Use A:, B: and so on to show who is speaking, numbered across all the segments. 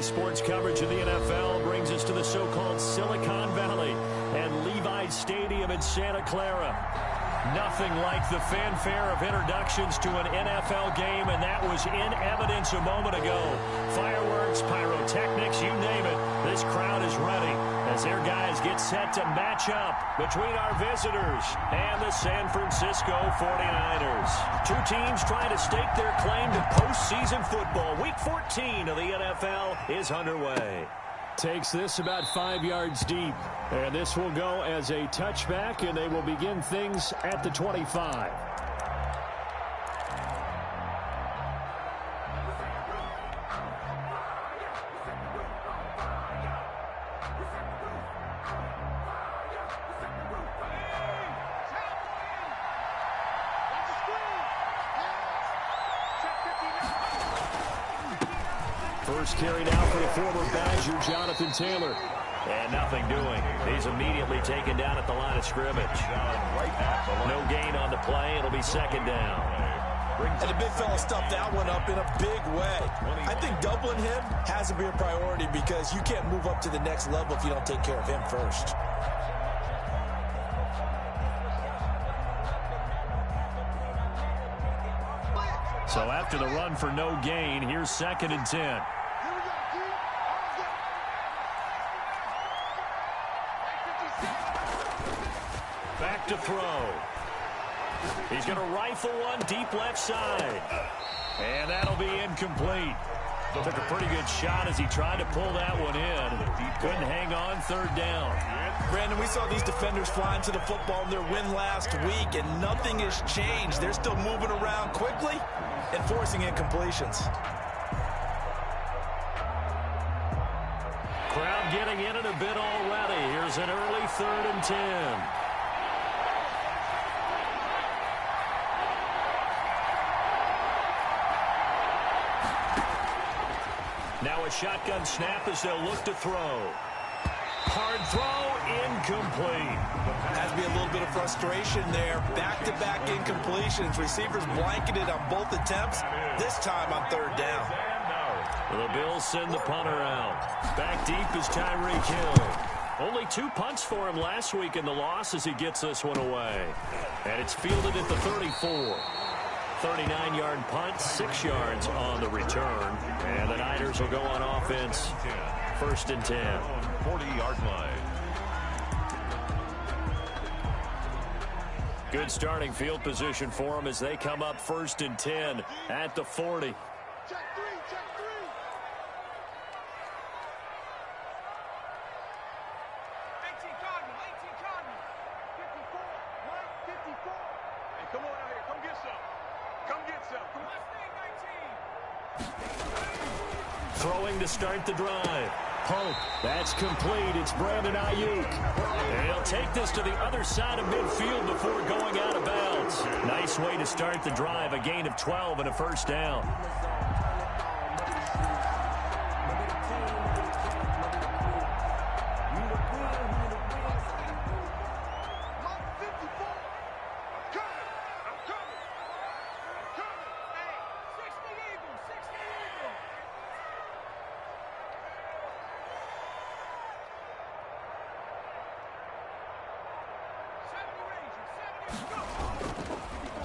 A: sports coverage of the NFL brings us to the so-called Silicon Valley and Levi Stadium in Santa Clara. Nothing like the fanfare of introductions to an NFL game, and that was in evidence a moment ago. Fireworks, pyrotechnics, you name it. This crowd is ready as their guys get set to match up between our visitors and the San Francisco 49ers. Two teams trying to stake their claim to postseason football. Week 14 of the NFL is underway. Takes this about 5 yards deep. And this will go as a touchback, and they will begin things at the 25. First carry now for the former Badger, Jonathan Taylor. And nothing doing. He's immediately taken down at the line of scrimmage. No gain on the play. It'll be second down.
B: And the big fella stuffed that one up in a big way. I think doubling him has to be a priority because you can't move up to the next level if you don't take care of him first.
A: So after the run for no gain, here's 2nd and 10. Back to throw. He's going to rifle one deep left side. And that'll be incomplete. Took a pretty good shot as he tried to pull that one in. Couldn't hang on, 3rd down.
B: Brandon, we saw these defenders flying to the football in their win last week, and nothing has changed. They're still moving around quickly and forcing incompletions.
A: Crowd getting in it a bit already. Here's an early 3rd and 10. Now a shotgun snap as they'll look to throw. Hard throw, incomplete.
B: Has to be a little bit of frustration there. Back-to-back incompletions. Receivers blanketed on both attempts, this time on 3rd down.
A: The Bills send the punter out. Back deep is Tiriee Madden. Only 2 punts for him last week in the loss as he gets this one away. And it's fielded at the 34. 39-yard punt, 6 yards on the return. And the Niners will go on offense. 1st and 10. 40-yard line. Good starting field position for them as they come up 1st and 10 at the 40.
C: Check three, check three. 18 Cardinal, 54, 154. Hey, come on out here, come get some. Come get some. Come on.
A: Throwing to start the drive. Pope, that's complete. It's Brandon Ayuk. And he'll take this to the other side of midfield before going out of bounds. Nice way to start the drive. A gain of 12 and a 1st down.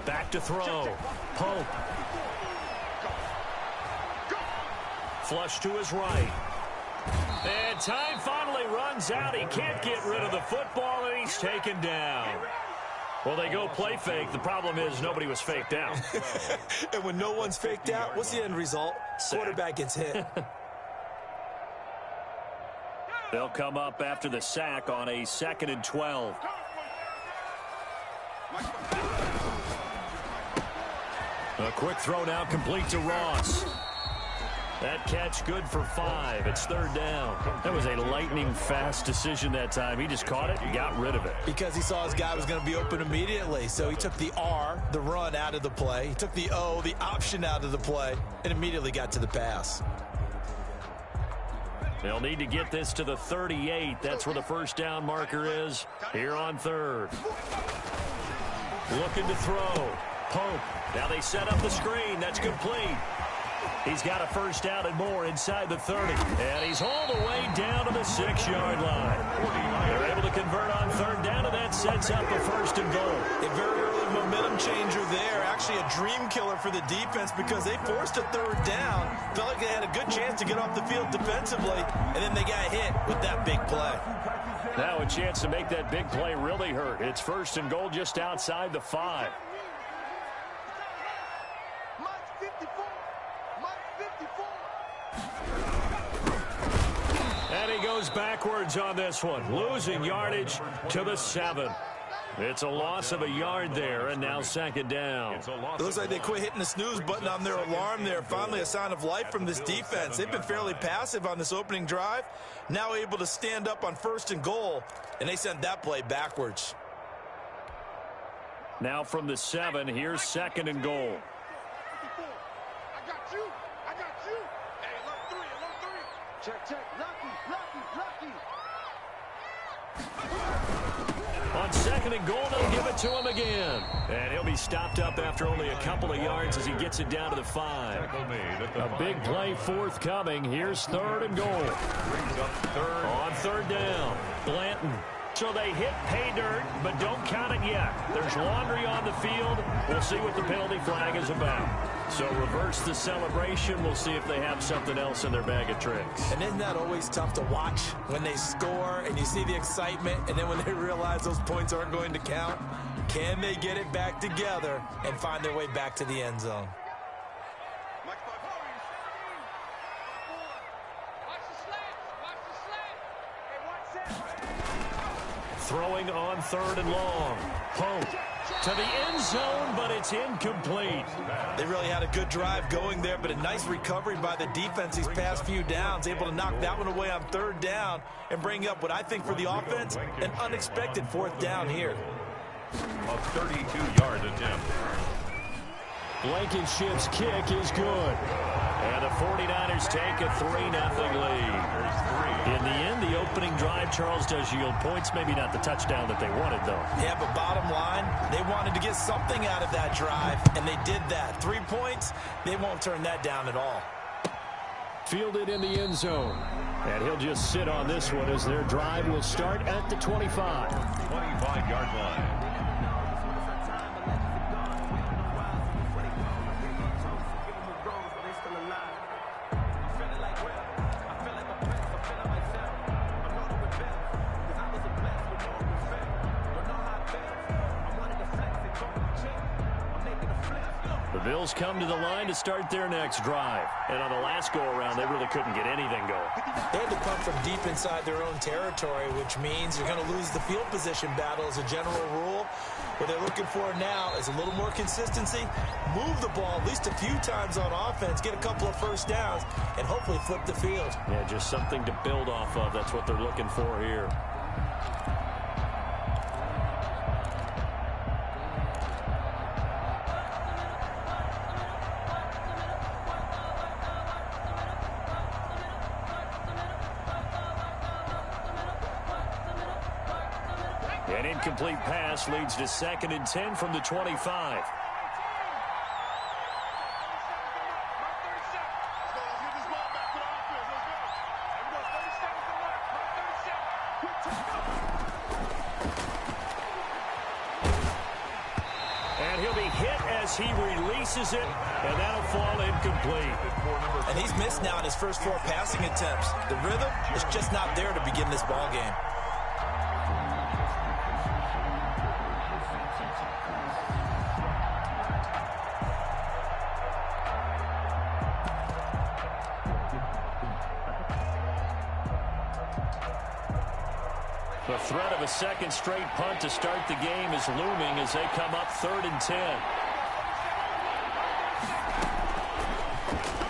A: Back to throw. Pope. Flush to his right. And time finally runs out. He can't get rid of the football, and he's taken down. Well, they go play fake. The problem is nobody was faked out.
B: And when no one's faked out, what's the end result? Quarterback gets hit.
A: They'll come up after the sack on a 2nd and 12. A quick throw now complete to Ross. That catch good for 5. It's 3rd down. That was a lightning-fast decision that time. He just caught it and got rid of it.
B: Because he saw his guy was going to be open immediately. So he took the R, the run, out of the play. He took the O, the option, out of the play, and immediately got to the pass.
A: They'll need to get this to the 38. That's where the 1st down marker is here on 3rd. Looking to throw. Pope. Now they set up the screen. That's complete. He's got a first down and more inside the 30. And he's all the way down to the 6-yard line. They're able to convert on third down, and that sets up a first and goal.
B: A very early momentum changer there. Actually a dream killer for the defense because they forced a third down. Felt like they had a good chance to get off the field defensively, and then they got hit with that big play.
A: Now a chance to make that big play really hurt. It's first and goal just outside the 5. And he goes backwards on this one, losing yardage to the 7. It's a loss of a yard there, and now second down.
B: It looks like they quit hitting the snooze button on their alarm there. Finally a sign of life from this defense. They've been fairly passive on this opening drive. Now able to stand up on first and goal, and they sent that play backwards.
A: Now from the 7, here's second and goal.
C: I got you. I got you. Hey, alert 3. Check. Lucky.
A: On second and goal, they'll give it to him again. And he'll be stopped up after only a couple of yards as he gets it down to the 5. A big play forthcoming. Here's third and goal. On third down, Blanton. So they hit pay dirt, but don't count it yet. There's laundry on the field. We'll see what the penalty flag is about. So reverse the celebration. We'll see if they have something else in their bag of tricks.
B: And isn't that always tough to watch when they score and you see the excitement, and then when they realize those points aren't going to count? Can they get it back together and find their way back to the end zone?
A: Throwing on third and long. Pope to the end zone, but it's incomplete.
B: They really had a good drive going there, but a nice recovery by the defense these past few downs, able to knock that one away on third down and bring up what I think for the offense, an unexpected fourth down here.
C: A 32-yard attempt.
A: Blankenship's kick is good. And the 49ers take a 3-0 lead. In the end, the opening drive, Charles, does yield points. Maybe not the touchdown that they wanted, though.
B: Yeah, but bottom line, they wanted to get something out of that drive, and they did that. 3 points, they won't turn that down at all.
A: Fielded in the end zone. And he'll just sit on this one as their drive will start at the 25.
C: 25-yard line.
A: The Bills come to the line to start their next drive. And on the last go-around, they really couldn't get anything going.
B: They had to come from deep inside their own territory, which means you're going to lose the field position battle as a general rule. What they're looking for now is a little more consistency, move the ball at least a few times on offense, get a couple of first downs, and hopefully flip the field.
A: Yeah, just something to build off of. That's what they're looking for here. An incomplete pass leads to 2nd and 10 from the 25. And he'll be hit as he releases it, and that'll fall incomplete.
B: And he's missed now in his first 4 passing attempts. The rhythm is just not there to begin this ball game.
A: The threat of a second straight punt to start the game is looming as they come up 3rd and 10.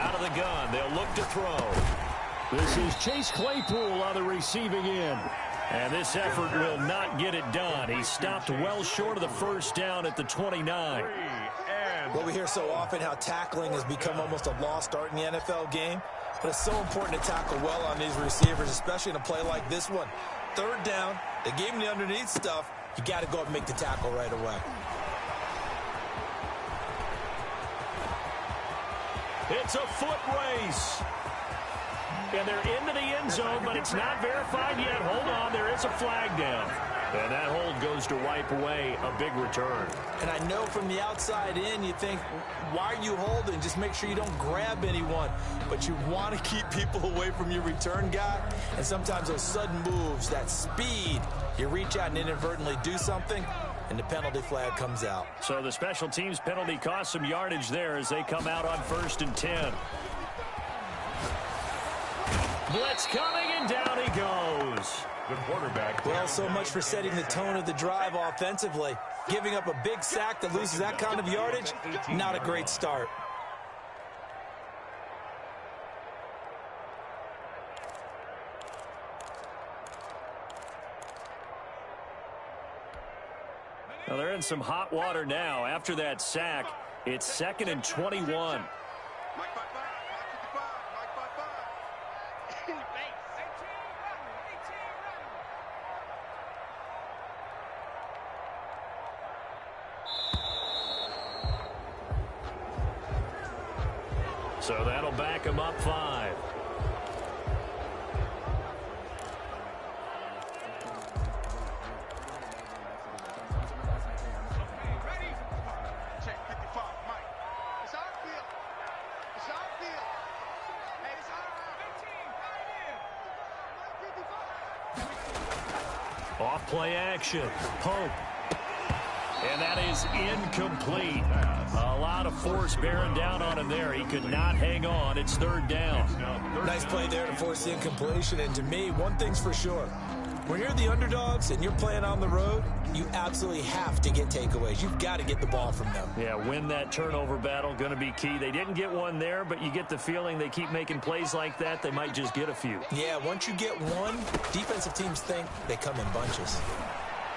A: Out of the gun, they'll look to throw. This is Chase Claypool on the receiving end. And this effort will not get it done. He stopped well short of the first down at the 29.
B: Well, we hear so often how tackling has become almost a lost art in the NFL game. But it's so important to tackle well on these receivers, especially in a play like this one. 3rd down, they gave him the underneath stuff. You got to go up and make the tackle right away.
A: It's a foot race. And they're into the end zone, but it's not verified yet. Hold on, there is a flag down. And that hold goes to wipe away a big return.
B: And I know from the outside in, you think, why are you holding? Just make sure you don't grab anyone. But you want to keep people away from your return guy. And sometimes those sudden moves, that speed, you reach out and inadvertently do something, and the penalty flag comes out.
A: So the special teams penalty cost some yardage there as they come out on 1st and 10. Blitz coming, and down he goes.
D: The quarterback.
B: Well, so much for setting the tone of the drive offensively. Giving up a big sack that loses that kind of yardage, not a great start.
A: Well, they're in some hot water now. After that sack, it's 2nd and 21. So that'll back him up 5. Off play action. Pope. And that is incomplete. A lot of force bearing down on him there. He could not hang on. It's 3rd down.
B: Nice play there to force the incompletion. And to me, one thing's for sure. When you're the underdogs and you're playing on the road, you absolutely have to get takeaways. You've got to get the ball from them.
A: Yeah, win that turnover battle, going to be key. They didn't get one there, but you get the feeling they keep making plays like that, they might just get a few.
B: Yeah, once you get one, defensive teams think they come in bunches.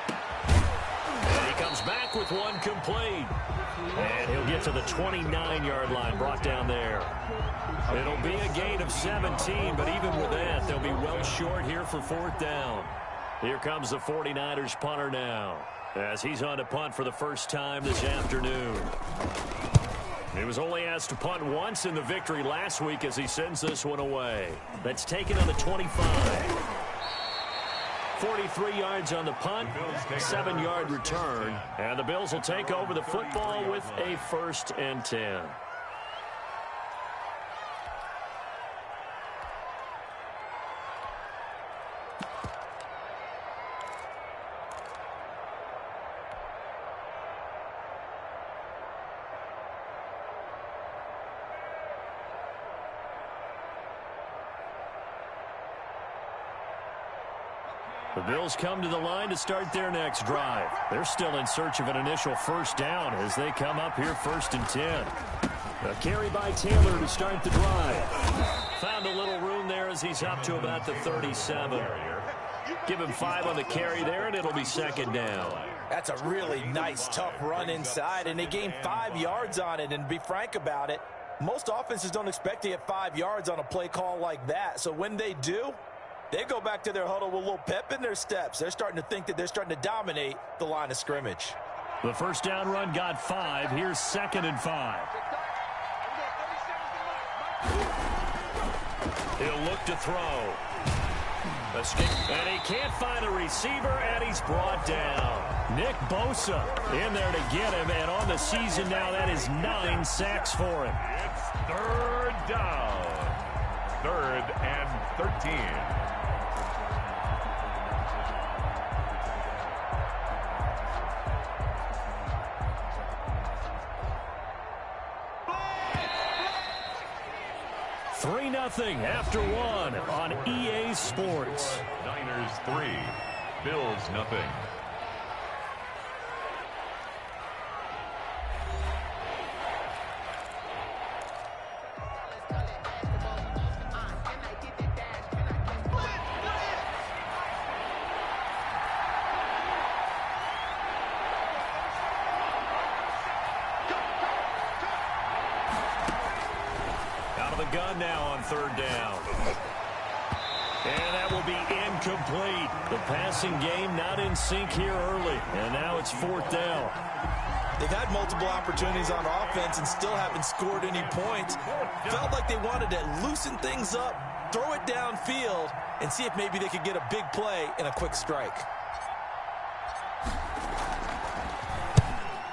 A: And he comes back with one complete. And he'll get to the 29-yard line, brought down there. It'll be a gain of 17, but even with that, they'll be well short here for 4th down. Here comes the 49ers punter now, as he's on to punt for the first time this afternoon. He was only asked to punt once in the victory last week as he sends this one away. That's taken on the 25. 43 yards on the punt, 7-yard return, and the Bills will take over the football with a 1st and 10. The Bills come to the line to start their next drive. They're still in search of an initial 1st down as they come up here 1st and 10. A carry by Taylor to start the drive. Found a little room there as he's up to about the 37. Give him 5 on the carry there, and it'll be 2nd down.
B: That's a really nice, tough run inside, and they gained 5 yards on it. And to be frank about it, most offenses don't expect to get 5 yards on a play call like that. So when they do, they go back to their huddle with a little pep in their steps. They're starting to think that they're starting to dominate the line of scrimmage.
A: The 1st down run got 5. Here's 2nd and 5. He'll look to throw. And he can't find a receiver, and he's brought down. Nick Bosa in there to get him, and on the season now, that is 9 sacks for him.
D: It's 3rd down. 3rd and 13.
A: Nothing after 1 on EA Sports.
D: Niners 3, Bills nothing.
A: Gun now on 3rd down. And that will be incomplete. The passing game not in sync here early. And now it's 4th down.
B: They've had multiple opportunities on offense and still haven't scored any points. Felt like they wanted to loosen things up, throw it downfield, and see if maybe they could get a big play and a quick strike.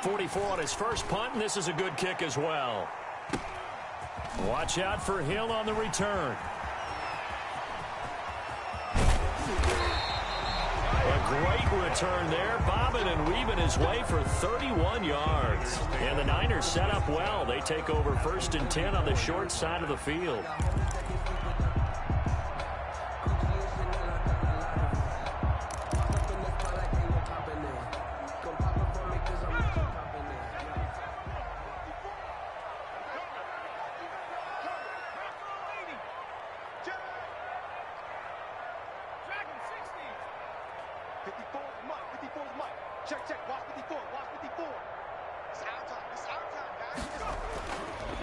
A: 44 on his first punt, and this is a good kick as well. Watch out for Hill on the return. A great return there, bobbing and weaving his way for 31 yards. And the Niners set up well. They take over 1st and 10 on the short side of the field.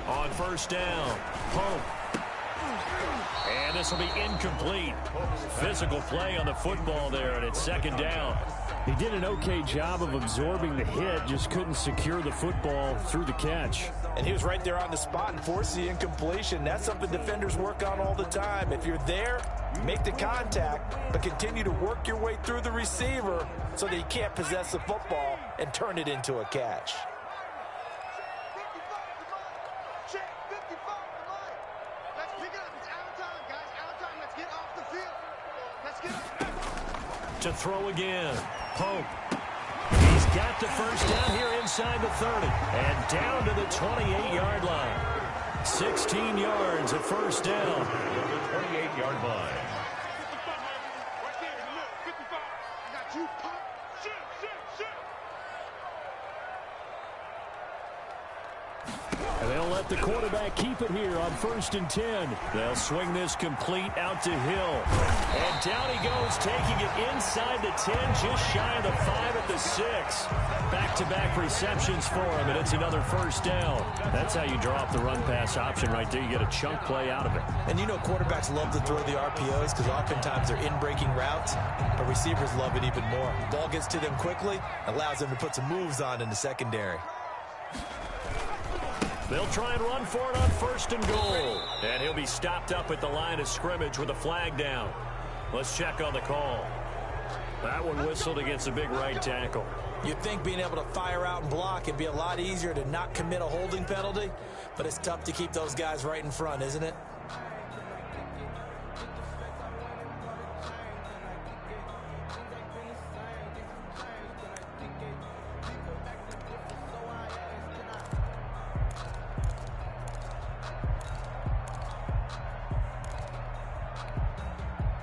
A: On 1st down, Pope. And this will be incomplete. Physical play on the football there, and it's 2nd down.
E: He did an okay job of absorbing the hit, just couldn't secure the football through the catch.
B: And he was right there on the spot and forced the incompletion. That's something defenders work on all the time. If you're there, make the contact, but continue to work your way through the receiver so that he can't possess the football and turn it into a catch.
A: To throw again, Pope. He's got the 1st down here inside the 30 and down to the 28-yard line. 16 yards at 1st down.
D: The 28-yard line.
E: And they'll let the quarterback keep it here on 1st and 10.
A: They'll swing this complete out to Hill. And down he goes, taking it inside the 10, just shy of the 5 at the 6. Back-to-back receptions for him, and it's another 1st down. That's how you draw up the run-pass option right there. You get a chunk play out of it.
B: And you know quarterbacks love to throw the RPOs because oftentimes they're in-breaking routes, but receivers love it even more. Ball gets to them quickly, allows them to put some moves on in the secondary.
A: They'll try and run for it on 1st and goal. And he'll be stopped up at the line of scrimmage with a flag down. Let's check on the call. That one whistled against a big right tackle.
B: You'd think being able to fire out and block it'd be a lot easier to not commit a holding penalty, but it's tough to keep those guys right in front, isn't it?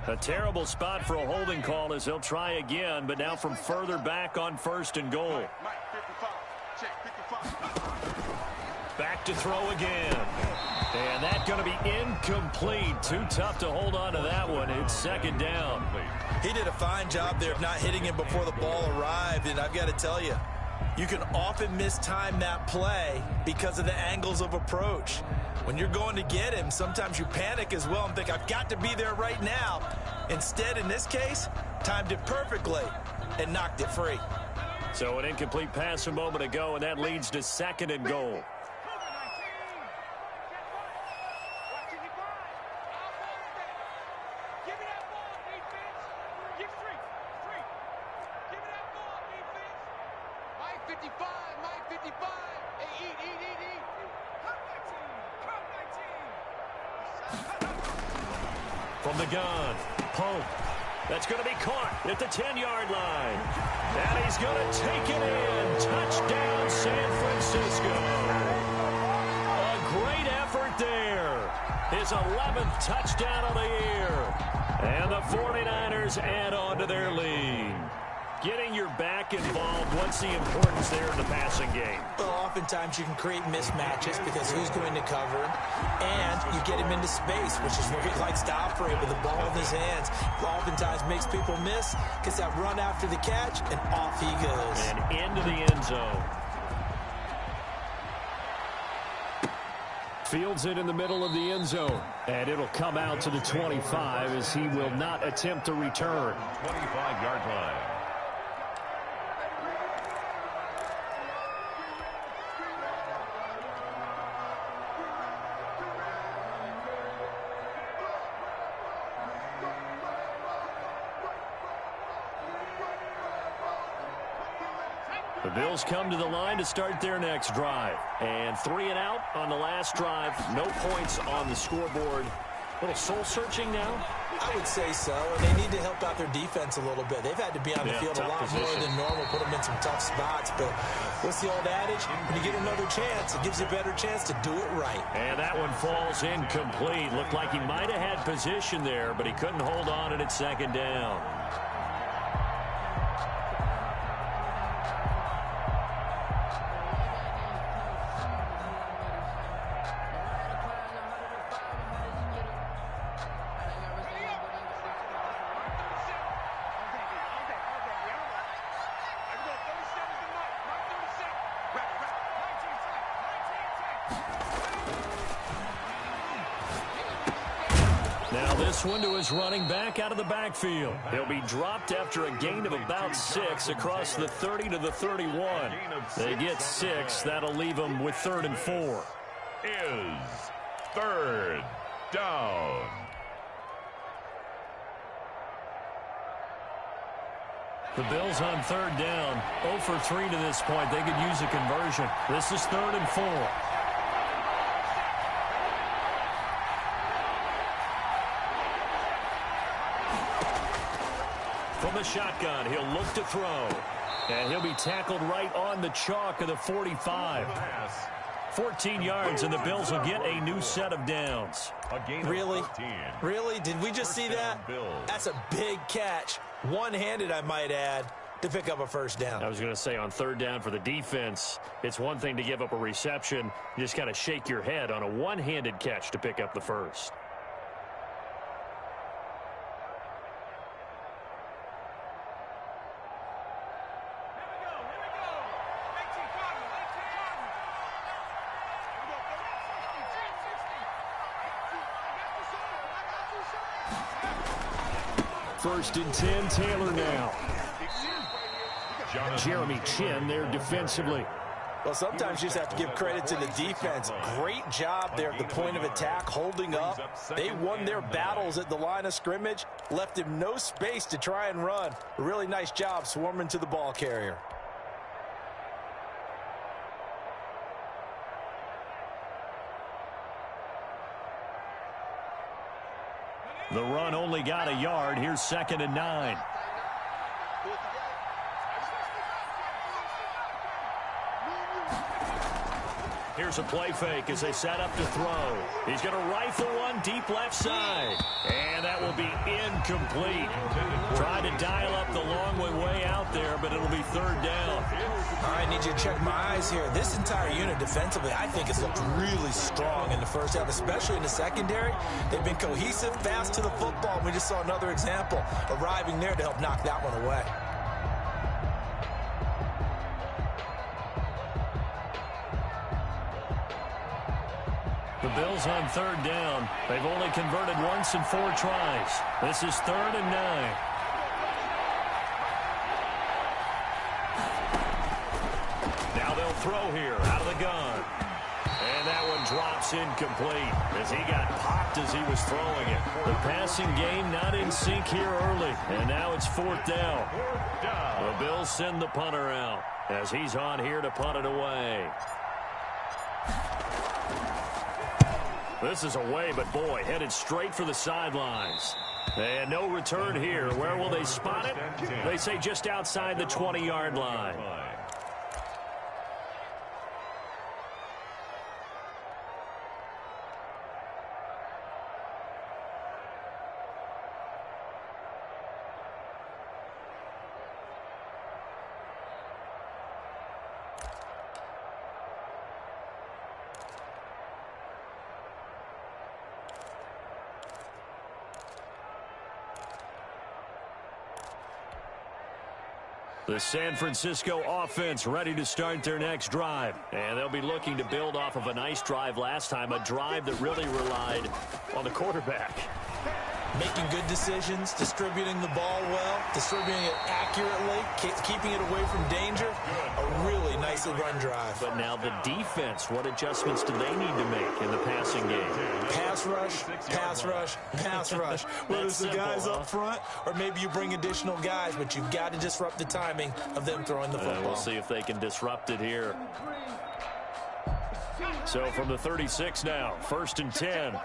A: A terrible spot for a holding call as they'll try again, but now from further back on 1st and goal. Back to throw again. And that's going to be incomplete. Too tough to hold on to that one. It's 2nd down.
B: He did a fine job there of not hitting him before the ball arrived, and I've got to tell you, you can often mistime that play because of the angles of approach. When you're going to get him, sometimes you panic as well and think, I've got to be there right now. Instead, in this case, timed it perfectly and knocked it free.
A: So an incomplete pass a moment ago, and that leads to 2nd and goal. From the gun, Pope. That's going to be caught at the 10-yard line. And he's going to take it in. Touchdown, San Francisco. A great effort there. His 11th touchdown of the year. And the 49ers add on to their lead. Getting your back involved, what's the importance there in the passing game?
B: Well, oftentimes you can create mismatches because who's going to cover him, and you get him into space, which is where he likes to operate with the ball in his hands. Oftentimes makes people miss, gets that run after the catch, and off he goes.
A: And into the end zone.
E: Fields it in the middle of the end zone. And it'll come out to the 25 as he will not attempt to return.
D: 25-yard line.
A: The Bills come to the line to start their next drive. And 3 and out on the last drive. No points on the scoreboard. A little soul-searching now?
B: I would say so, and they need to help out their defense a little bit. They've had to be on the field a lot more than normal, put them in some tough spots. But what's the old adage? When you get another chance, it gives you a better chance to do it right.
A: And that one falls incomplete. Looked like he might have had position there, but he couldn't hold on at second down. Now this one to his running back out of the backfield. He'll be dropped after a gain of about 6 across the 30 to the 31. They get 6. That'll leave them with 3rd and 4.
D: Is 3rd down.
A: The Bills on 3rd down. 0 for 3 to this point. They could use a conversion. This is 3rd and 4. From the shotgun, he'll look to throw. And he'll be tackled right on the chalk of the 45. 14 yards, and the Bills will get a new set of downs.
B: Really? Really? Did we just see that? That's a big catch. One-handed, I might add, to pick up a first down.
A: I was going to say, on 3rd down for the defense, it's one thing to give up a reception. You just got to shake your head on a one-handed catch to pick up the first. First and 10, Taylor now. Jeremy Chin there defensively.
B: Well, sometimes you just have to give credit to the defense. Great job there at the point of attack, holding up. They won their battles at the line of scrimmage, left him no space to try and run. A really nice job swarming to the ball carrier.
A: The run only got a yard. Here's 2nd and 9. Here's a play fake as they set up to throw. He's going to rifle one deep left side. And that will be incomplete. Trying to dial up the long way out there, but it'll be 3rd down.
B: All right, I need you to check my eyes here. This entire unit defensively, I think, has looked really strong in the first half, especially in the secondary. They've been cohesive, fast to the football. We just saw another example arriving there to help knock that one away.
A: The Bills on 3rd down. They've only converted once in 4 tries. This is 3rd and 9. Now they'll throw here out of the gun. And that one drops incomplete as he got popped as he was throwing it. The passing game not in sync here early. And now it's 4th down. The Bills send the punter out as he's on here to punt it away. This is away, but boy, headed straight for the sidelines. And no return here. Where will they spot it? They say just outside the 20-yard line. The San Francisco offense ready to start their next drive. And they'll be looking to build off of a nice drive last time, a drive that really relied on the quarterback.
B: Making good decisions, distributing the ball well, distributing it accurately, keeping it away from danger. A really nicely run drive.
A: But now the defense, what adjustments do they need to make in the passing game?
B: Pass rush, pass rush, pass rush. Whether it's the guys up front or maybe you bring additional guys, but you've got to disrupt the timing of them throwing the football.
A: We'll see if they can disrupt it here. So from the 36 now, 1st and 10.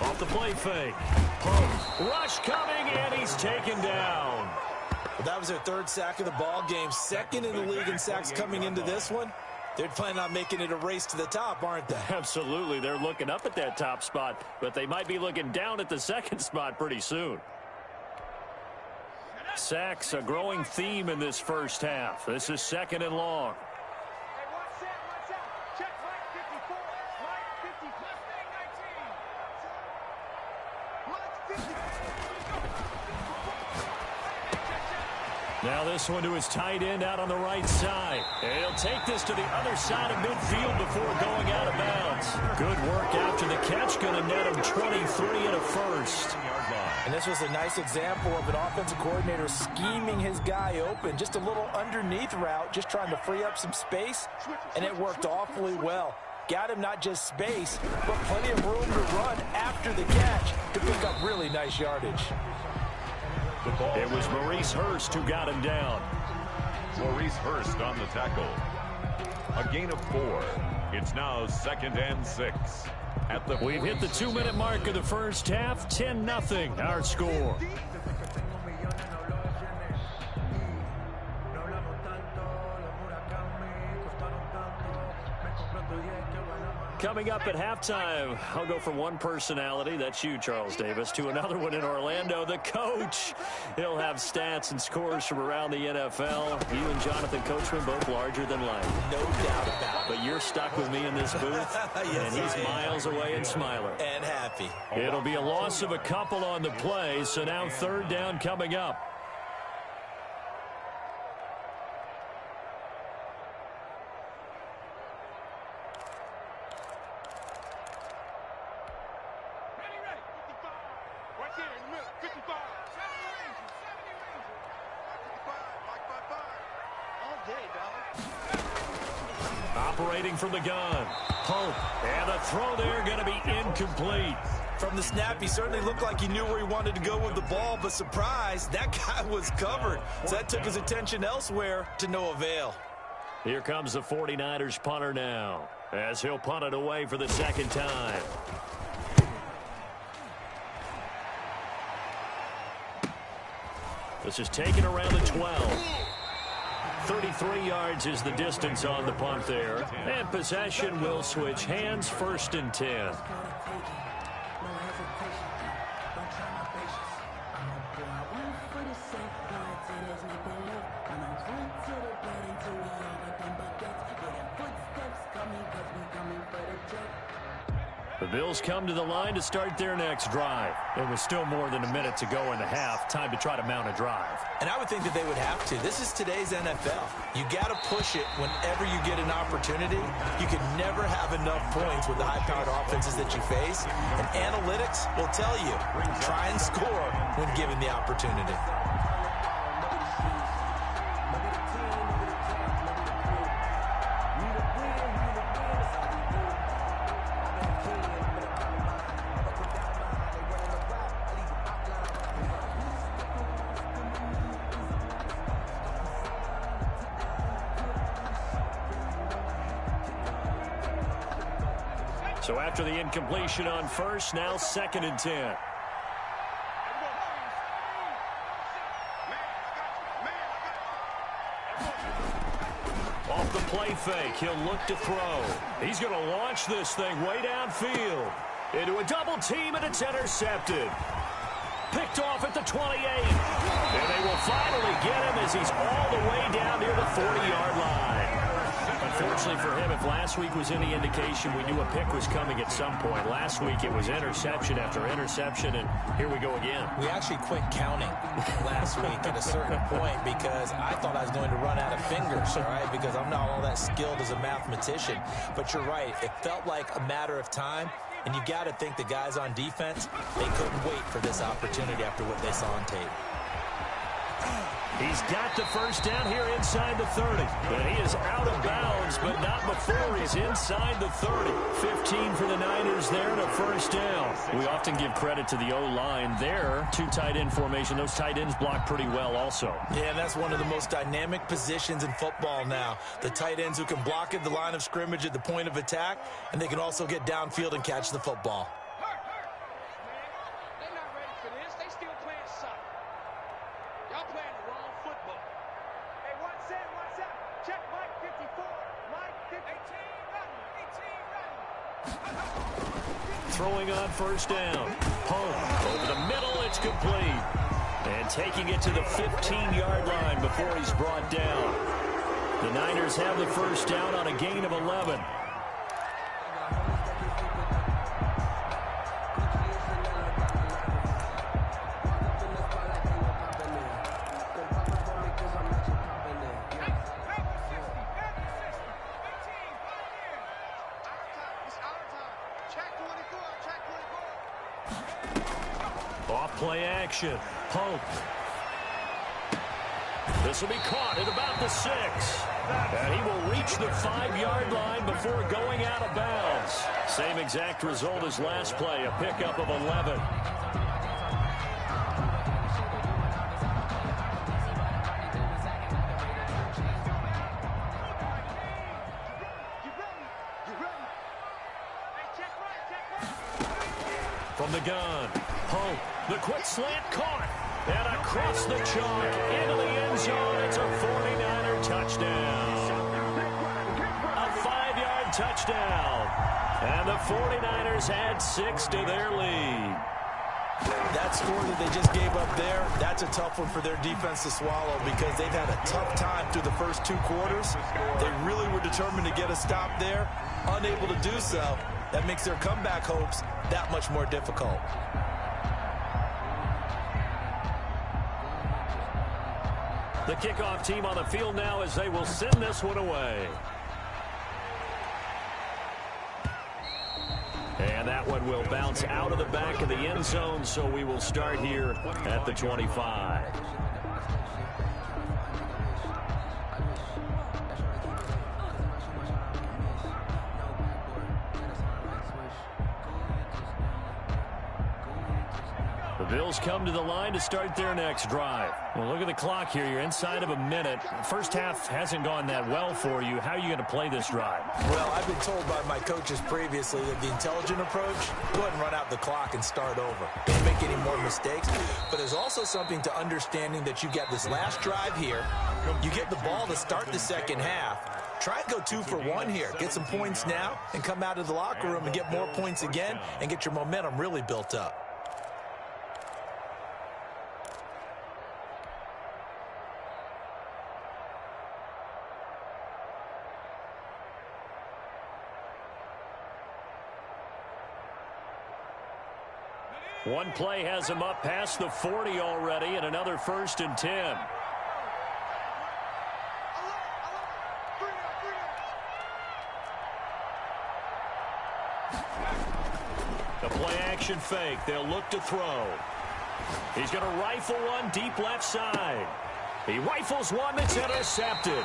A: Off the play fake. Pump. Rush coming, and he's taken down.
B: Well, that was their 3rd sack of the ball game. 2nd in the league in sacks coming into this one. They're planning on making it a race to the top, aren't they?
A: Absolutely. They're looking up at that top spot, but they might be looking down at the 2nd spot pretty soon. Sacks, a growing theme in this first half. This is 2nd and long. Now this one to his tight end out on the right side. And he'll take this to the other side of midfield before going out of bounds. Good work after the catch. Going to net him 23 and a first.
B: And this was a nice example of an offensive coordinator scheming his guy open. Just a little underneath route, just trying to free up some space. And it worked awfully well. Got him not just space, but plenty of room to run after the catch to pick up really nice yardage.
A: It was Maurice Hurst who got him down.
D: Maurice Hurst on the tackle. A gain of 4. It's now 2nd and 6.
A: We've hit the 2-minute mark of the first half. 10-0 our score. Coming up at halftime, I'll go from one personality, that's you, Charles Davis, to another one in Orlando, the coach. He'll have stats and scores from around the NFL. You and Jonathan Coachman both larger than life.
B: No doubt about it.
A: But you're stuck with me in this booth,
B: yes,
A: and he's miles away and smiling.
B: And happy.
A: It'll be a loss of a couple on the play, so now 3rd down coming up. Operating from the gun. Pope. And the throw there going to be incomplete.
B: From the snap, he certainly looked like he knew where he wanted to go with the ball, but surprise, that guy was covered. So that took his attention elsewhere to no avail.
A: Here comes the 49ers punter now, as he'll punt it away for the 2nd time. This is taken around the 12. 33 yards is the distance on the punt there. And possession will switch hands, 1st and 10. The Bills come to the line to start their next drive. There was still more than a minute to go in the half. Time to try to mount a drive.
B: And I would think that they would have to. This is today's NFL. You got to push it whenever you get an opportunity. You can never have enough points with the high-powered offenses that you face. And analytics will tell you, try and score when given the opportunity.
A: So after the incompletion on 1st, now 2nd and 10. Off the play fake, he'll look to throw. He's going to launch this thing way downfield. Into a double team, and it's intercepted. Picked off at the 28. And they will finally get him as he's all the way down near the 40-yard line.
D: A
A: unfortunately for him, if last week was any indication, we knew a pick was coming at some point. Last week it was interception after interception, and here we go again.
B: We actually quit counting last week at a certain point because I thought I was going to run out of fingers, all right, because I'm not all that skilled as a mathematician. But you're right. It felt like a matter of time, and you got to think the guys on defense, they couldn't wait for this opportunity after what they saw on tape.
A: He's got the first down here inside the 30. But he is out of bounds, but not before he's inside the 30. 15 for the Niners there and a first down. We often give credit to the O-line there. Two tight end formation. Those tight ends block pretty well also.
B: Yeah, that's one of the most dynamic positions in football now. The tight ends who can block at the line of scrimmage at the point of attack, and they can also get downfield and catch the football.
A: Throwing on first down. Home over the middle. It's complete. And taking it to the 15-yard line before he's brought down. The Niners have the first down on a gain of 11. Play action. Pope. This will be caught at about the 6. And he will reach the 5-yard line before going out of bounds. Same exact result as last play, a pickup of 11. From the gun, Pope. The quick slant caught. And across the chalk into the end zone. It's a 49er touchdown. A 5-yard touchdown. And the 49ers add 6 to their lead.
B: That score that they just gave up there, that's a tough one for their defense to swallow because they've had a tough time through the first 2 quarters. They really were determined to get a stop there. Unable to do so. That makes their comeback hopes that much more difficult.
A: The kickoff team on the field now as they will send this one away. And that one will bounce out of the back of the end zone, so we will start here at the 25. The Bills come to the line to start their next drive. Well, look at the clock here. You're inside of a minute. First half hasn't gone that well for you. How are you going to play this drive?
B: Well, I've been told by my coaches previously that the intelligent approach, go ahead and run out the clock and start over. Don't make any more mistakes. But there's also something to understanding that you get this last drive here. You get the ball to start the second half. Try and go 2 for 1 here. Get some points now and come out of the locker room and get more points again and get your momentum really built up.
A: One play has him up past the 40 already, and another 1st and 10. The play action fake. They'll look to throw. He's going to rifle one deep left side. He rifles one that's intercepted.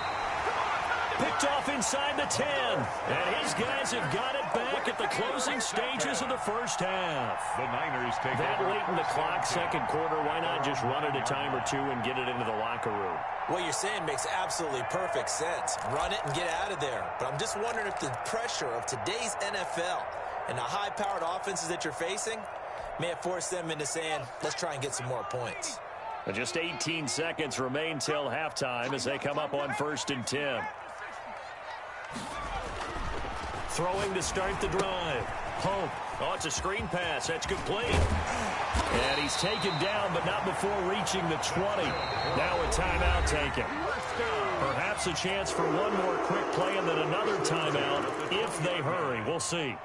A: Picked off inside the 10. And his guys have got it back at the closing stages of the first half.
D: The Niners take
A: that
D: over.
A: late in the clock, second quarter, why not just run it a time or 2 and get it into the locker room?
B: What you're saying makes absolutely perfect sense. Run it and get out of there. But I'm just wondering if the pressure of today's NFL and the high-powered offenses that you're facing may have forced them into saying, let's try and get some more points.
A: Just 18 seconds remain till halftime as they come up on 1st and 10. Throwing to start the drive. Pope. Oh, it's a screen pass. That's complete. And he's taken down, but not before reaching the 20. Now a timeout taken. Perhaps perhaps a chance for one more quick play and then another timeout if they hurry. We'll see.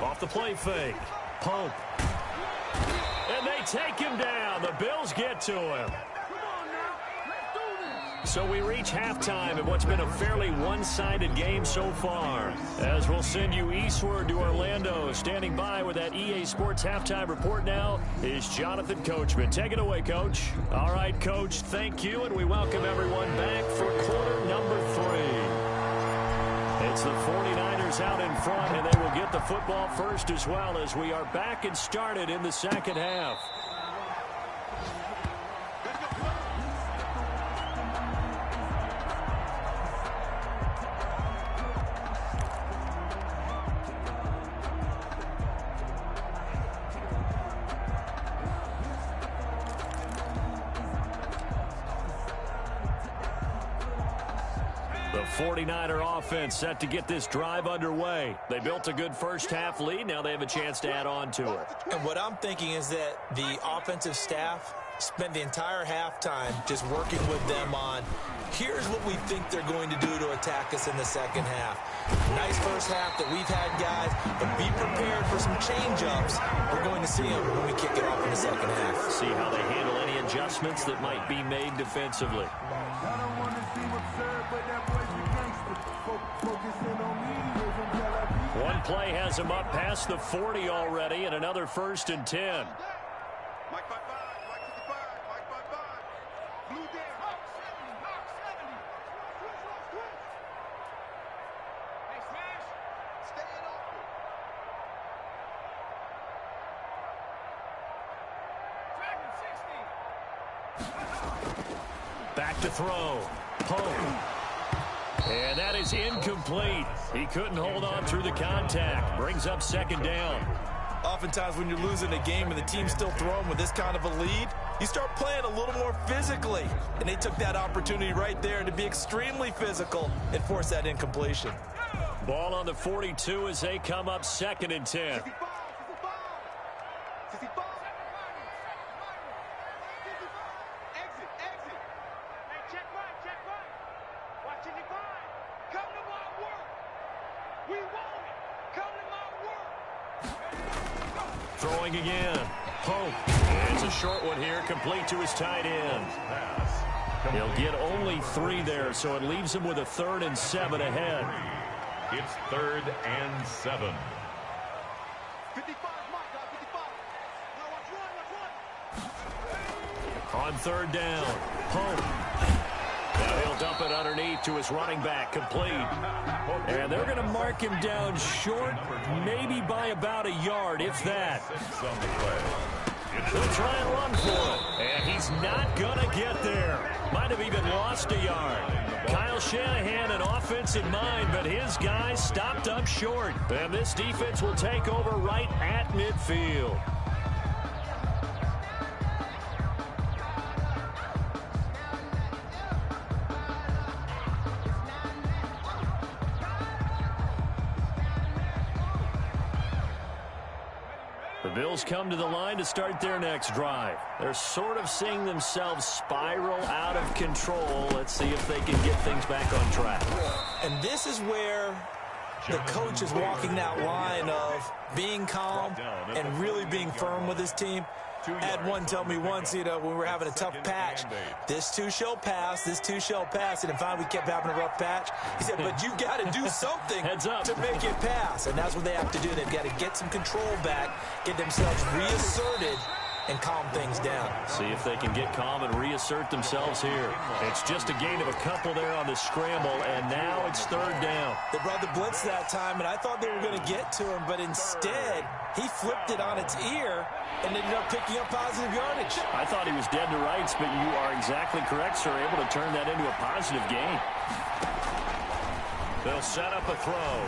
A: Off the play fake. Pope. And they take him down. The Bills get to him. So we reach halftime in what's been a fairly one-sided game so far. As we'll send you eastward to Orlando. Standing by with that EA Sports halftime report now is Jonathan Coachman. Take it away, Coach. All right, Coach, thank you, and we welcome everyone back for quarter number 3. It's the 49ers out in front, and they will get the football first as well as we are back and started in the second half. The 49er offense set to get this drive underway. They built a good first-half lead. Now they have a chance to add on to it.
B: And what I'm thinking is that the offensive staff spent the entire halftime just working with them on, here's what we think they're going to do to attack us in the second half. Nice first half that we've had, guys, but be prepared for some change-ups. We're going to see them when we kick it off in the second half.
A: See how they handle any adjustments that might be made defensively. One play has him up past the 40 already, and another 1st and 10.
C: Mike 5-5, Mike 55, Mike 5-5. Blue Dan, Hawk 70, Hawk 70. Switch. Hey, Smash, stay in open. Dragon 60.
A: Back to throw. Pope. And that is incomplete. He couldn't hold on through the contact. Brings up 2nd down.
B: Oftentimes when you're losing a game and the team's still throwing with this kind of a lead, you start playing a little more physically. And they took that opportunity right there to be extremely physical and force that incompletion.
A: Ball on the 42 as they come up 2nd and 10.
C: 55. Exit. Hey, check right. Watching the grind. Come to my work. We want it. Come to my work.
A: Throwing again. Pope. It's a short one here, complete to his tight end. He'll get only 3 there, so it leaves him with a 3rd and 7 ahead.
D: It's 3rd and 7.
C: 55, Mike, 55. Now watch run.
A: On 3rd down, Pope. Now he'll dump it underneath to his running back, complete. And they're going to mark him down short, maybe by about a yard, if that. He'll try and run for it, and he's not going to get there. Might have even lost a yard. Kyle Shanahan, an offensive mind, but his guys stopped up short. And this defense will take over right at midfield. The Bills come to the line to start their next drive. They're sort of seeing themselves spiral out of control. Let's see if they can get things back on track.
B: And this is where the coach is walking that line of being calm and really being firm with his team. I had one tell me once, when we were having a tough patch, this too shall pass, and then finally we kept having a rough patch. He said, but you got to do something to make it pass, and that's what they have to do. They've got to get some control back, get themselves reasserted, and calm things down.
A: See if they can get calm and reassert themselves here. It's just a gain of a couple there on the scramble, and now it's 3rd down.
B: They brought the blitz that time, and I thought they were going to get to him, but instead, he flipped it on its ear and ended up picking up positive yardage.
A: I thought he was dead to rights, but you are exactly correct, sir, able to turn that into a positive gain. They'll set up a throw.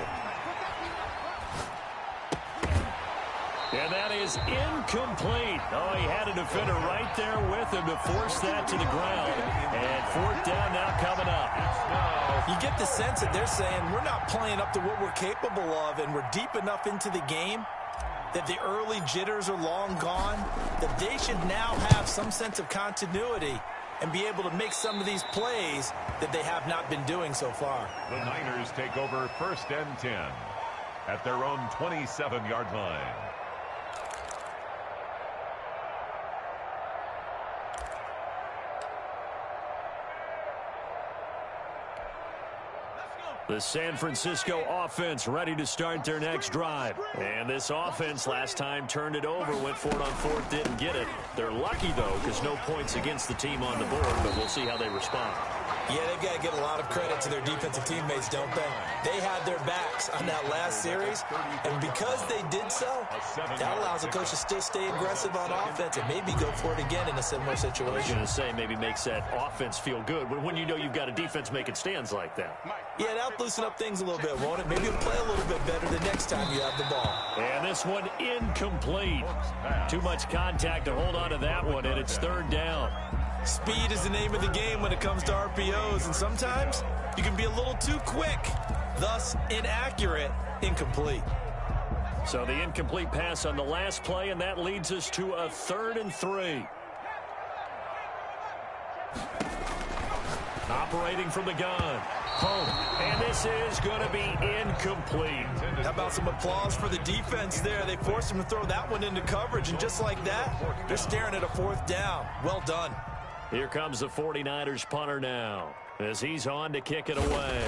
A: And that is incomplete. Oh, he had a defender right there with him to force that to the ground. And fourth down now coming up.
B: You get the sense that they're saying we're not playing up to what we're capable of, and we're deep enough into the game that the early jitters are long gone, that they should now have some sense of continuity and be able to make some of these plays that they have not been doing so far.
D: The Niners take over 1st and 10 at their own 27-yard line.
A: The San Francisco offense ready to start their next drive. And this offense last time turned it over, went for it on 4th, didn't get it. They're lucky, though, because no points against the team on the board, but we'll see how they respond.
B: Yeah, they've got to give a lot of credit to their defensive teammates, don't they? They had their backs on that last series, and because they did so, that allows the coach to still stay aggressive on offense and maybe go for it again in a similar situation.
A: I was going to say maybe makes that offense feel good, but when you know you've got a defense making stands like that.
B: Yeah, that'll loosen up things a little bit, won't it? Maybe you'll play a little bit better the next time you have the ball.
A: And this one incomplete. Too much contact to hold on to that one, and it's 3rd down.
B: Speed is the name of the game when it comes to RPOs, and sometimes you can be a little too quick, thus inaccurate, incomplete.
A: So the incomplete pass on the last play, and that leads us to a 3rd and 3. Operating from the gun. Home. And this is going to be incomplete.
B: How about some applause for the defense there? They forced him to throw that one into coverage, and just like that, they're staring at a 4th down. Well done.
A: Here comes the 49ers punter now as he's on to kick it away.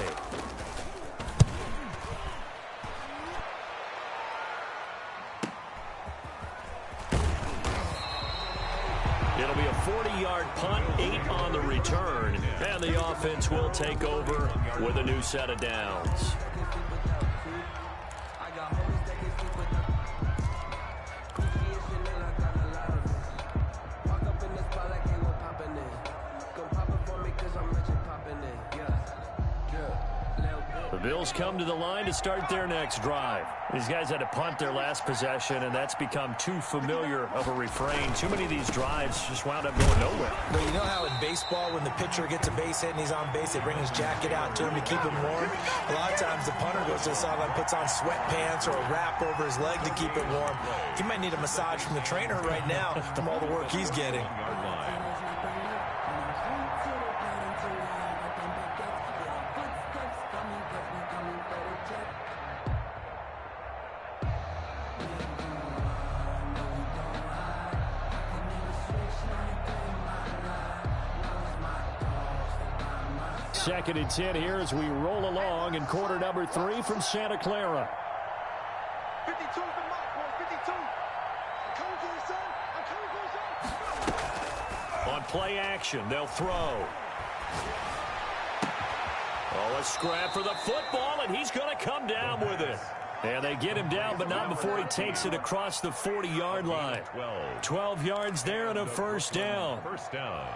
A: It'll be a 40-yard punt, 8 on the return, and the offense will take over with a new set of downs. The Bills come to the line to start their next drive. These guys had to punt their last possession, and that's become too familiar of a refrain. Too many of these drives just wound up going nowhere.
B: But you know how in baseball, when the pitcher gets a base hit and he's on base, they bring his jacket out to him to keep him warm? A lot of times the punter goes to the sideline, puts on sweatpants or a wrap over his leg to keep it warm. He might need a massage from the trainer right now from all the work he's getting.
A: Second and 10 here as we roll along in quarter number 3 from Santa Clara.
C: 52 is the mark, boys. 52. I'm coming to you, son. I'm coming to you, son.
A: On play action, they'll throw. Oh, a scrap for the football, and he's going to come down with it. And they get him down, but not before he takes it across the 40-yard line. 12 yards there and a 1st down.
D: First down.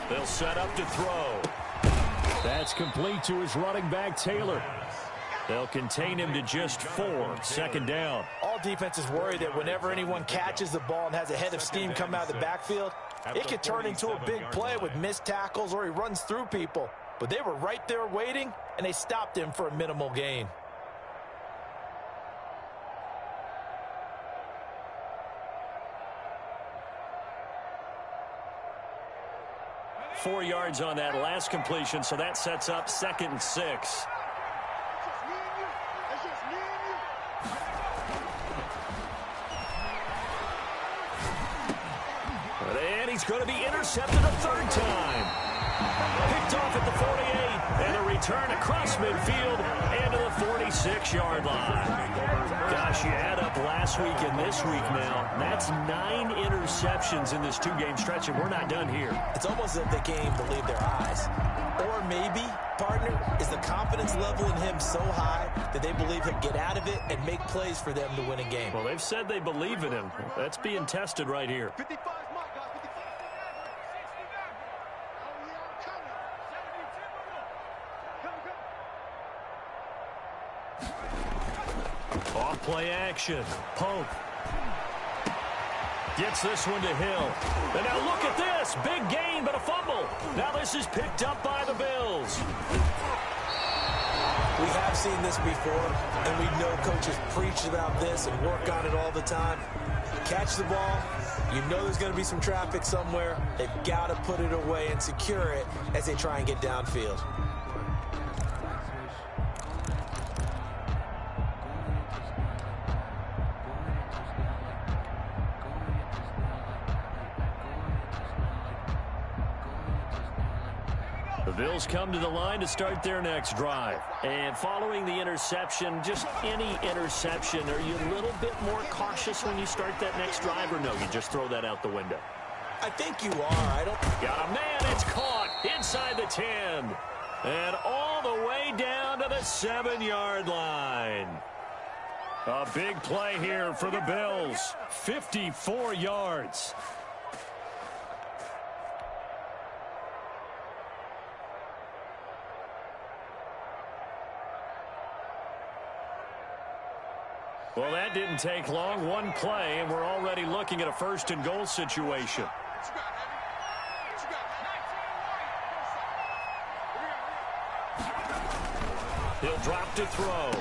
A: They'll set up to throw. That's complete to his running back, Taylor. They'll contain him to just 4. Second down.
B: All defenses worry that whenever anyone catches the ball and has a head of steam come out of the backfield, it could turn into a big play with missed tackles or he runs through people. But they were right there waiting, and they stopped him for a minimal gain.
A: Four yards on that last completion, so that sets up 2nd and 6. And he's going to be intercepted a 3rd time. Picked off at the 48, and a return across midfield and to the 46. 26-yard line. Gosh, you add up last week and this week now. That's 9 interceptions in this 2-game stretch, and we're not done here.
B: It's almost as if they can't even believe their eyes. Or maybe, partner, is the confidence level in him so high that they believe he'll get out of it and make plays for them to win a game.
A: Well, they've said they believe in him. That's being tested right here.
C: 55 is my guy. 55. Oh, yeah, I'm coming. 72. Come.
A: Off play action. Pope. Gets this one to Hill. And now look at this. Big gain, but a fumble. Now this is picked up by the Bills.
B: We have seen this before, and we know coaches preach about this and work on it all the time. Catch the ball. You know there's going to be some traffic somewhere. They've got to put it away and secure it as they try and get downfield.
A: The Bills come to the line to start their next drive. And following the interception, just any interception, are you a little bit more cautious when you start that next drive, or no, you just throw that out the window?
B: I think you are.
A: Got a man, it's caught inside the 10. And all the way down to the 7-yard line. A big play here for the Bills. 54 yards. Well, that didn't take long. One play, and we're already looking at a 1st and goal situation. He'll drop to throw.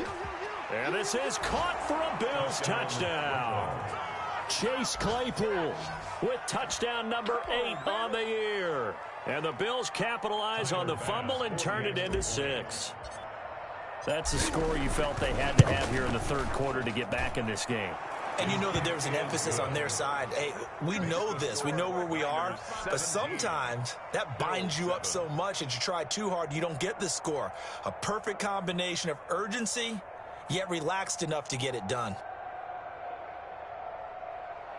A: And this is caught for a Bills touchdown. Chase Claypool with touchdown number 8 on the year. And the Bills capitalize on the fumble and turn it into 6. That's the score you felt they had to have here in the 3rd quarter to get back in this game.
B: And you know that there's an emphasis on their side. Hey, we know this. We know where we are. But sometimes that binds you up so much that you try too hard, you don't get the score. A perfect combination of urgency, yet relaxed enough to get it done.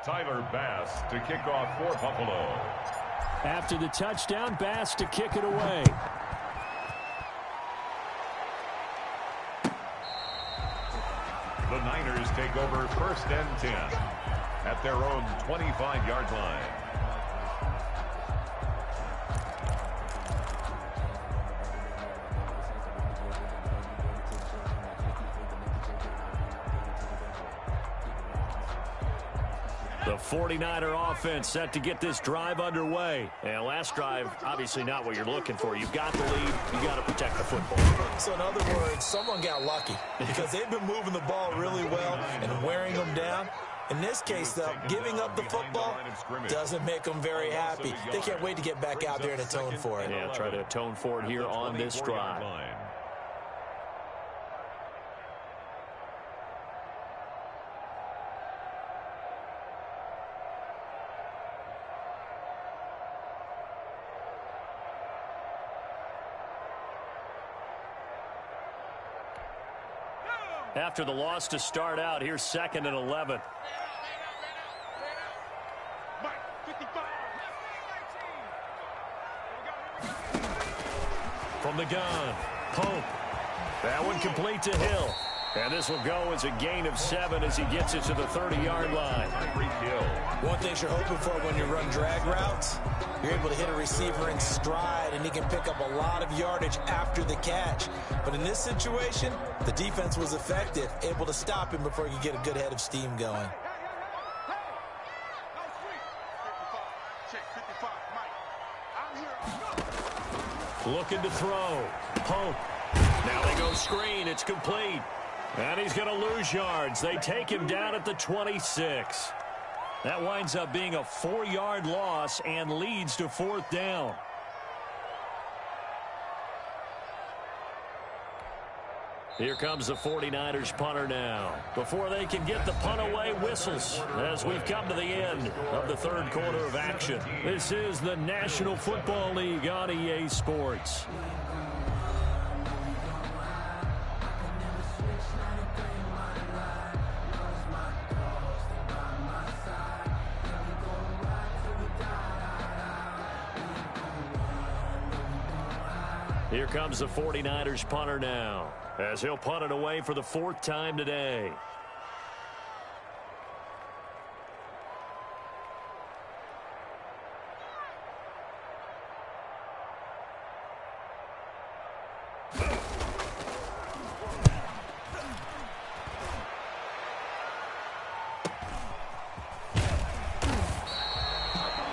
D: Tyler Bass to kick off for Buffalo.
E: After the touchdown, Bass to kick it away.
D: The Niners take over 1st and 10 at their own 25-yard line.
A: The 49er offense set to get this drive underway. And last drive, obviously not what you're looking for. You've got the lead. You've got to protect the football.
B: So in other words, someone got lucky because they've been moving the ball really well and wearing them down. In this case, though, giving up the football doesn't make them very happy. They can't wait to get back out there and atone for it.
A: Yeah, try to atone for it here on this drive. After the loss to start out, here's 2nd and 11. From the gun, Pope. That one complete to Hill. And this will go as a gain of 7 as he gets it to the 30-yard line.
B: One thing you're hoping for when you run drag routes, you're able to hit a receiver in stride, and he can pick up a lot of yardage after the catch. But in this situation, the defense was effective, able to stop him before he could get a good head of steam going.
A: Looking to throw. Pope. Now they go screen. It's complete. And he's going to lose yards. They take him down at the 26. That winds up being a 4-yard loss and leads to 4th down. Here comes the 49ers punter now. Before they can get the punt away, whistles as we've come to the end of the 3rd quarter of action. This is the National Football League on EA Sports. Here comes the 49ers punter now, as he'll punt it away for the 4th time today.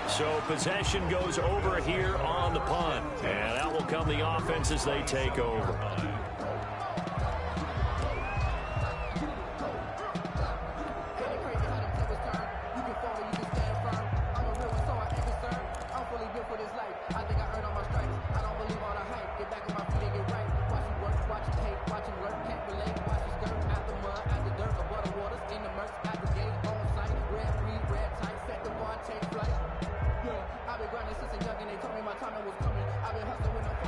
A: So possession goes over here on the punt. And out will come the offense as they take over.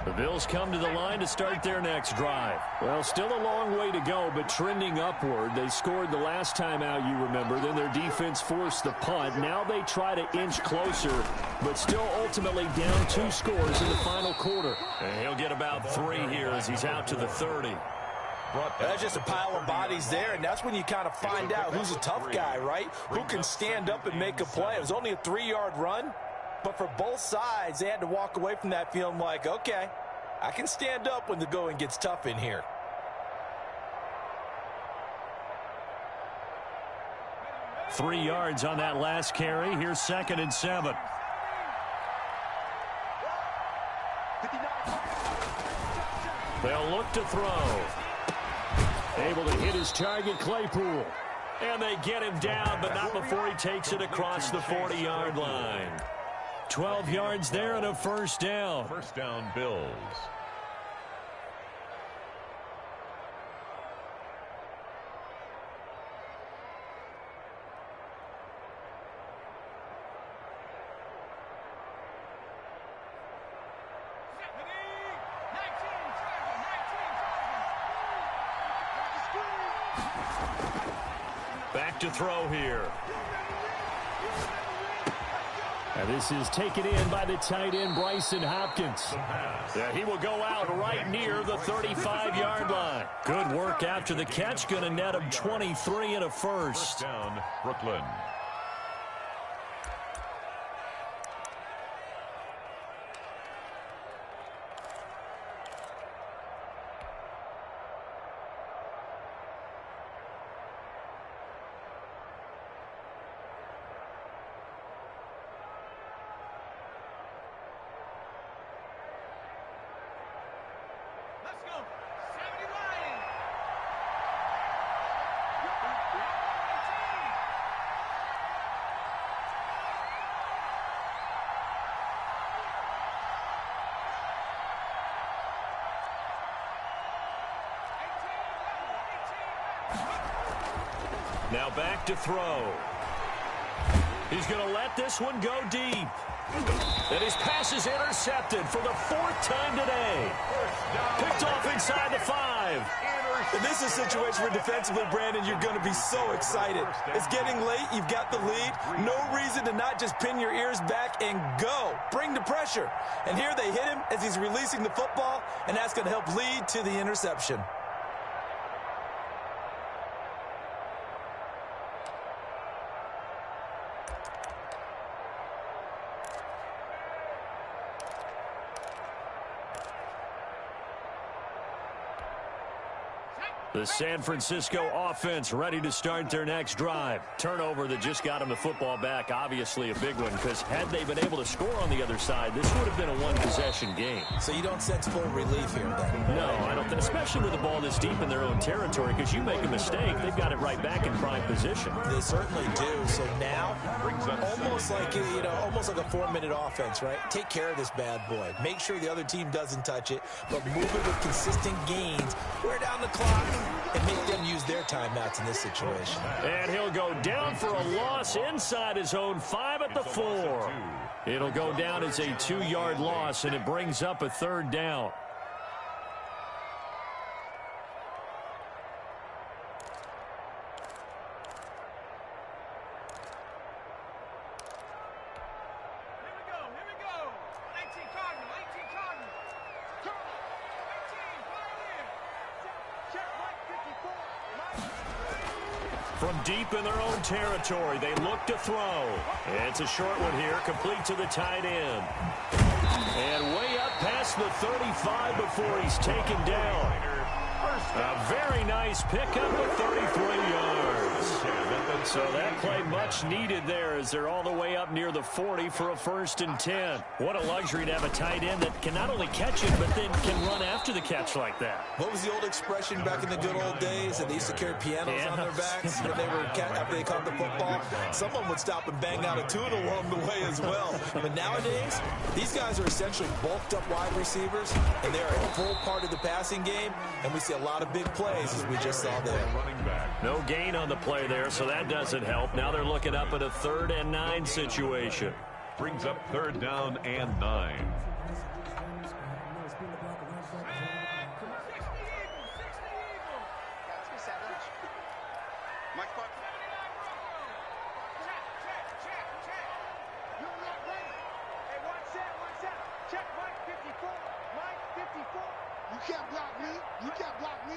A: The Bills come to the line to start their next drive. Well, still a long way to go, but trending upward. They scored the last time out, you remember. Then their defense forced the punt. Now they try to inch closer, but still ultimately down 2 scores in the final quarter. And he'll get about 3 here as he's out to the 30.
B: That's just a pile of bodies there, and that's when you kind of find out who's a tough guy, right? Who can stand up and make a play. It was only a 3-yard run, but for both sides, they had to walk away from that feeling like, okay, I can stand up when the going gets tough in here.
A: Three yards on that last carry. Here's 2nd and 7. They'll look to throw. Able to hit his target, Claypool. And they get him down, but not before he takes it across the 40-yard line. 12 yards there and a first down.
D: First down, Bills.
A: Back to throw here.
E: And this is taken in by the tight end, Bryson Hopkins.
A: Yeah, he will go out right near the 35-yard line. Good work after the catch. Going to net him 23 and a first.
D: First down, Brooklyn.
A: Now back to throw. He's going to let this one go deep. And his pass is intercepted for the 4th time today. Picked off inside the 5.
B: And this is a situation where defensively, Brandon, you're going to be so excited. It's getting late. You've got the lead. No reason to not just pin your ears back and go. Bring the pressure. And here they hit him as he's releasing the football, and that's going to help lead to the interception.
A: The San Francisco offense ready to start their next drive. Turnover that just got them the football back. Obviously a big one, because had they been able to score on the other side, this would have been a one-possession game.
B: So you don't sense full relief here, then?
A: No, I don't think, especially with the ball this deep in their own territory, because you make a mistake, they've got it right back in prime position.
B: They certainly do. So now, almost like, almost like a 4-minute offense, right? Take care of this bad boy. Make sure the other team doesn't touch it, but move it with consistent gains. Wear down the clock and make them use their timeouts in this situation.
A: And he'll go down for a loss inside his own 5 at the 4. It'll go down as a 2-yard loss, and it brings up a 3rd down. From deep in their own territory, they look to throw. It's a short one here, complete to the tight end. And way up past the 35 before he's taken down. A very nice pickup of 33 yards. So that play much needed there as they're all the way up near the 40 for a 1st and 10. What a luxury to have a tight end that can not only catch it, but then can run after the catch like that.
B: What was the old expression back in the good old days that they used to carry pianos on their backs when they were after they caught the football? Someone would stop and bang out a tune along the way as well. But nowadays, these guys are essentially bulked up wide receivers, and they are a full part of the passing game, and we see a lot of big plays as we just saw there.
A: No gain on the play there, so that doesn't help. Now they're looking up at a 3rd and 9 situation.
D: Brings up 3rd down and 9.
C: You can't block me. You can't block me.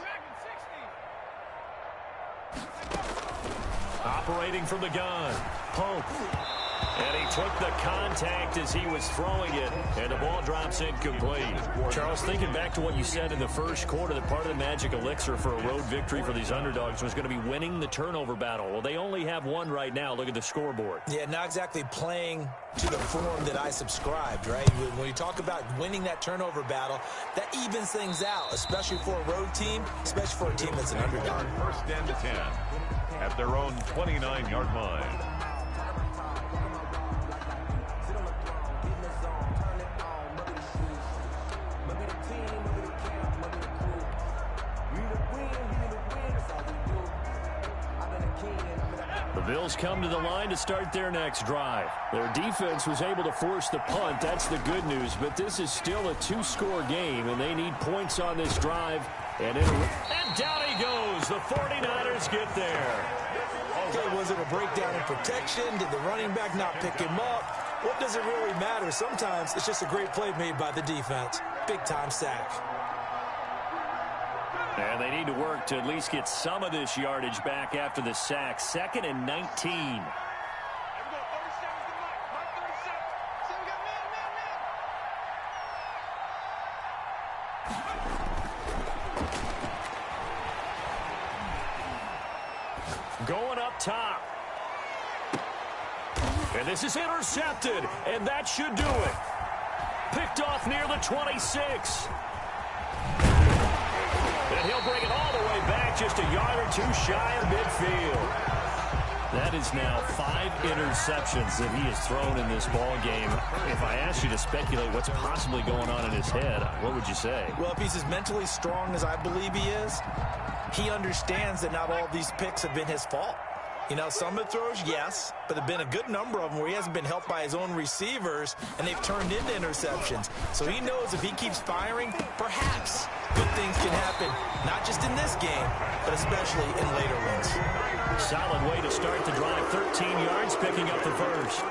A: Operating from the gun, Pope. And he took the contact as he was throwing it, and the ball drops incomplete. Charles, thinking back to what you said in the first quarter, that part of the magic elixir for a road victory for these underdogs was going to be winning the turnover battle. Well, they only have one right now. Look at the scoreboard.
B: Yeah, not exactly playing to the form that I subscribed, right? When you talk about winning that turnover battle, that evens things out, especially for a road team, especially for a team that's an underdog.
D: 1st and 10 at their own 29-yard line.
A: The Bills come to the line to start their next drive. Their defense was able to force the punt. That's the good news. But this is still a 2-score game, and they need points on this drive. And down he goes. The 49ers get there.
B: Okay, was it a breakdown in protection? Did the running back not pick him up? What does it really matter? Sometimes it's just a great play made by the defense. Big-time sack.
A: And they need to work to at least get some of this yardage back after the sack. 2nd and 19. Going up top. And this is intercepted, and that should do it. Picked off near the 26. And he'll bring it all the way back, just a yard or two shy of midfield. That is now 5 interceptions that he has thrown in this ball game. If I asked you to speculate what's possibly going on in his head, what would you say?
B: Well, if he's as mentally strong as I believe he is, he understands that not all of these picks have been his fault. You know, some of the throws, yes, but there have been a good number of them where he hasn't been helped by his own receivers, and they've turned into interceptions. So he knows if he keeps firing, perhaps good things can happen, not just in this game, but especially in later ones.
A: Solid way to start the drive. 13 yards, picking up the first.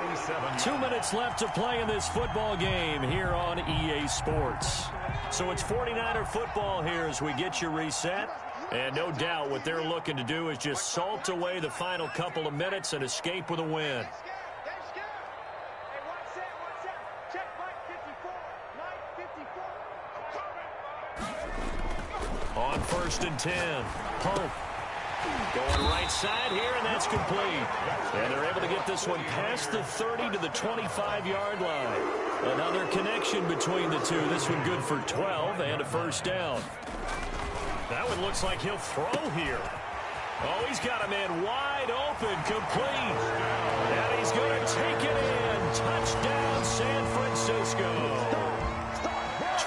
A: 2 minutes left to play in this football game here on EA Sports. So it's 49er football here as we get you reset. And no doubt what they're looking to do is just salt away the final couple of minutes and escape with a win. On 1st and 10, Pope. Going right side here, and that's complete. And they're able to get this one past the 30 to the 25-yard line. Another connection between the two. This one good for 12 and a 1st down. That one looks like he'll throw here. Oh, he's got a man wide open, complete. And he's going to take it in. Touchdown, San Francisco.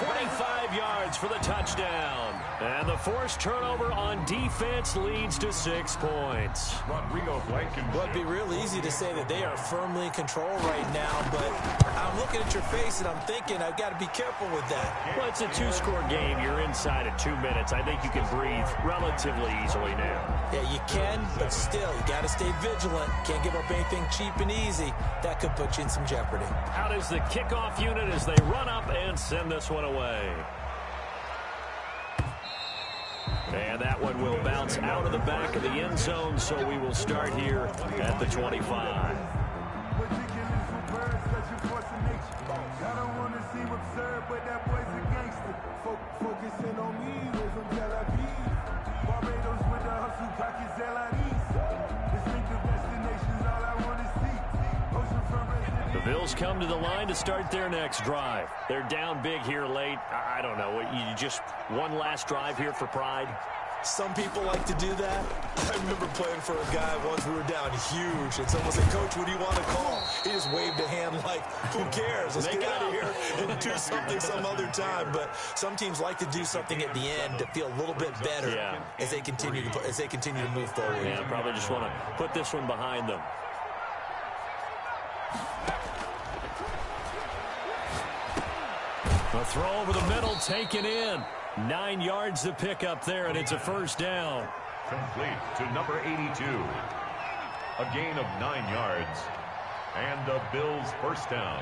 A: 25 yards for the touchdown. And the forced turnover on defense leads to 6 points.
D: Rodrigo Blankenship.
B: Well, it'd be real easy to say that they are firmly in control right now, but I'm looking at your face and I'm thinking I've got to be careful with that.
A: Well, it's a 2-score game. You're inside of 2 minutes. I think you can breathe relatively easily now.
B: Yeah, you can, but still, you got to stay vigilant. Can't give up anything cheap and easy. That could put you in some jeopardy.
A: Out is the kickoff unit as they run up and send this one away. And And that one will bounce out of the back of the end zone, so we will start here at the 25.
F: I don't want to seem absurd, but that boy's a gangster. Focusing on me, was on Tel Aviv. Barbados with the hustle, pockets LIDs. Distinctive destinations, all I want to see. Oceanfront residence.
A: The Bills come to the line to start their next drive. They're down big here late. I don't know. You just one last drive here for pride?
B: Some people like to do that. I remember playing for a guy once. We were down huge, and someone said, "Coach, what do you want to call?" He just waved a hand like, "Who cares? Let's get out of here and do something some other time." But some teams like to do something at the end to feel a little bit better as they continue to move forward.
A: Yeah, probably just want to put this one behind them. A throw over the middle, taken in. 9 yards to pick up there, and it's a first down.
D: Complete to number 82. A gain of 9 yards. And the Bills first down.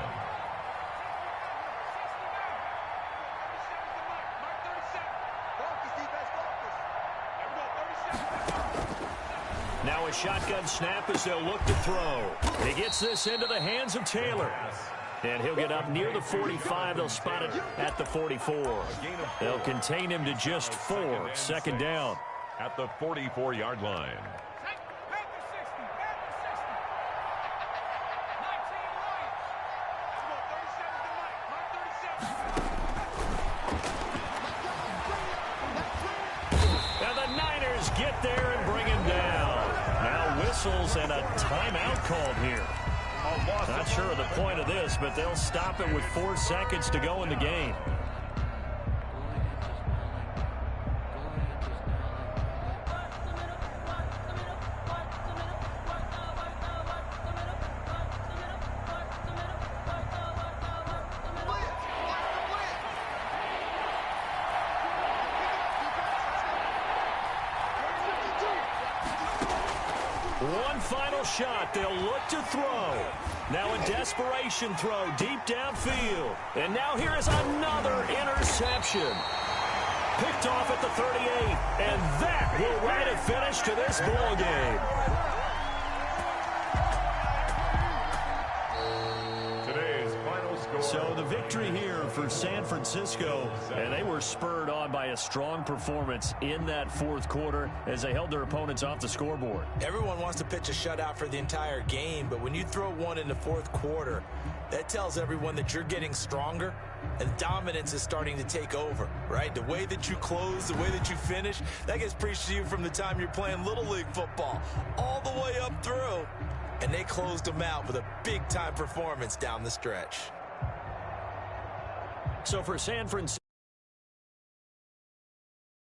A: Now a shotgun snap as they'll look to throw. He gets this into the hands of Taylor. And he'll get up near the 45. They'll spot it at the 44. They'll contain him to just 4. Second down.
D: At the 44-yard line.
A: Now the Niners get there and bring him down. Now whistles and a timeout called here. Not sure of the point of this, but they'll stop it with 4 seconds to go in the game. One final shot. They'll look to throw. Now a desperation throw deep downfield. And now here is another interception. Picked off at the 38. And that will write a finish to this ball game.
D: Today's final score.
A: So the victory here for San Francisco, and they were spurred on by a strong performance in that fourth quarter as they held their opponents off the scoreboard.
B: Everyone wants to pitch a shutout for the entire game, but when you throw one in the fourth quarter, that tells everyone that you're getting stronger and dominance is starting to take over, right? The way that you close, the way that you finish, that gets preached to you from the time you're playing Little League football all the way up through. And they closed them out with a big-time performance down the stretch.
A: So for San Francisco,